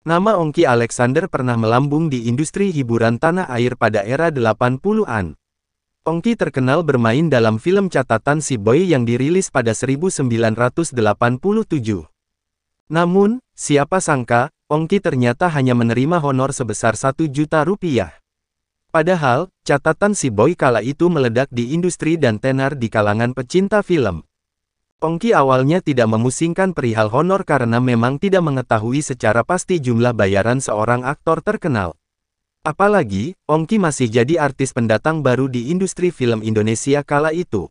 Nama Ongki Alexander pernah melambung di industri hiburan tanah air pada era 80-an. Ongki terkenal bermain dalam film catatan Si Boy yang dirilis pada 1987. Namun, siapa sangka, Ongki ternyata hanya menerima honor sebesar 1 juta rupiah. Padahal, catatan Si Boy kala itu meledak di industri dan tenar di kalangan pecinta film. Ongki awalnya tidak memusingkan perihal honor karena memang tidak mengetahui secara pasti jumlah bayaran seorang aktor terkenal. Apalagi, Ongki masih jadi artis pendatang baru di industri film Indonesia kala itu.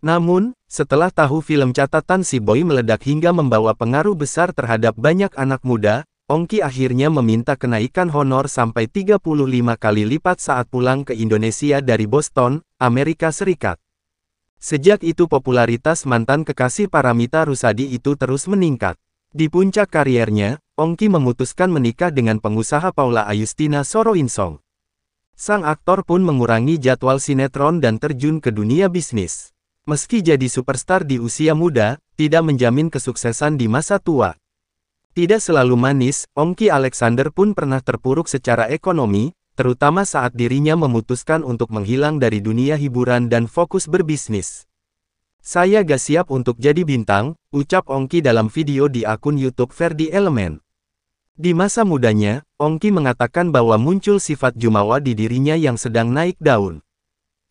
Namun, setelah tahu film catatan Si Boy meledak hingga membawa pengaruh besar terhadap banyak anak muda, Ongki akhirnya meminta kenaikan honor sampai 35 kali lipat saat pulang ke Indonesia dari Boston, Amerika Serikat. Sejak itu popularitas mantan kekasih Paramitha Rusady itu terus meningkat. Di puncak kariernya, Ongki memutuskan menikah dengan pengusaha Paula Ayustina Soroinsong. Sang aktor pun mengurangi jadwal sinetron dan terjun ke dunia bisnis. Meski jadi superstar di usia muda, tidak menjamin kesuksesan di masa tua. Tidak selalu manis, Ongki Alexander pun pernah terpuruk secara ekonomi, terutama saat dirinya memutuskan untuk menghilang dari dunia hiburan dan fokus berbisnis. Saya gak siap untuk jadi bintang, ucap Ongki dalam video di akun YouTube Ferdi Elemen. Di masa mudanya, Ongki mengatakan bahwa muncul sifat jumawa di dirinya yang sedang naik daun.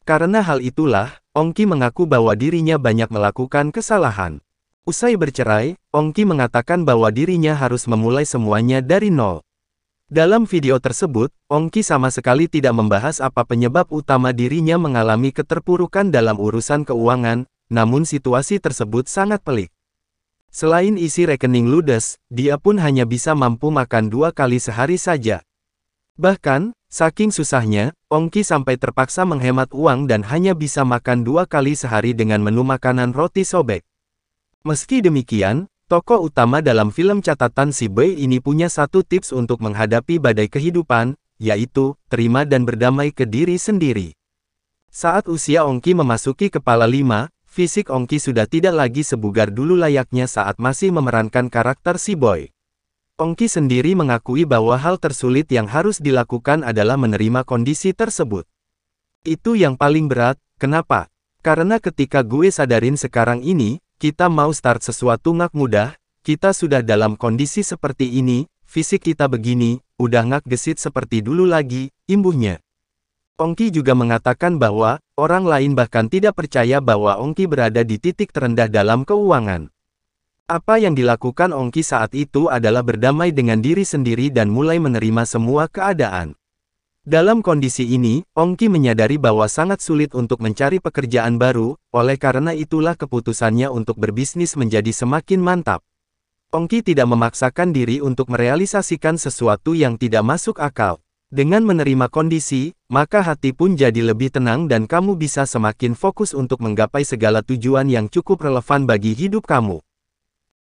Karena hal itulah, Ongki mengaku bahwa dirinya banyak melakukan kesalahan. Usai bercerai, Ongki mengatakan bahwa dirinya harus memulai semuanya dari nol. Dalam video tersebut, Ongki sama sekali tidak membahas apa penyebab utama dirinya mengalami keterpurukan dalam urusan keuangan, namun situasi tersebut sangat pelik. Selain isi rekening ludes, dia pun hanya bisa mampu makan 2 kali sehari saja. Bahkan, saking susahnya, Ongki sampai terpaksa menghemat uang dan hanya bisa makan 2 kali sehari dengan menu makanan roti sobek. Meski demikian, tokoh utama dalam film catatan Si Boy ini punya satu tips untuk menghadapi badai kehidupan, yaitu, terima dan berdamai ke diri sendiri. Saat usia Ongki memasuki kepala 5, fisik Ongki sudah tidak lagi sebugar dulu layaknya saat masih memerankan karakter Si Boy. Ongki sendiri mengakui bahwa hal tersulit yang harus dilakukan adalah menerima kondisi tersebut. Itu yang paling berat, kenapa? Karena ketika gue sadarin sekarang ini, kita mau start sesuatu ngak mudah, kita sudah dalam kondisi seperti ini, fisik kita begini, udah ngak gesit seperti dulu lagi, imbuhnya. Ongki juga mengatakan bahwa, orang lain bahkan tidak percaya bahwa Ongki berada di titik terendah dalam keuangan. Apa yang dilakukan Ongki saat itu adalah berdamai dengan diri sendiri dan mulai menerima semua keadaan. Dalam kondisi ini, Ongki menyadari bahwa sangat sulit untuk mencari pekerjaan baru, oleh karena itulah keputusannya untuk berbisnis menjadi semakin mantap. Ongki tidak memaksakan diri untuk merealisasikan sesuatu yang tidak masuk akal. Dengan menerima kondisi, maka hati pun jadi lebih tenang dan kamu bisa semakin fokus untuk menggapai segala tujuan yang cukup relevan bagi hidup kamu.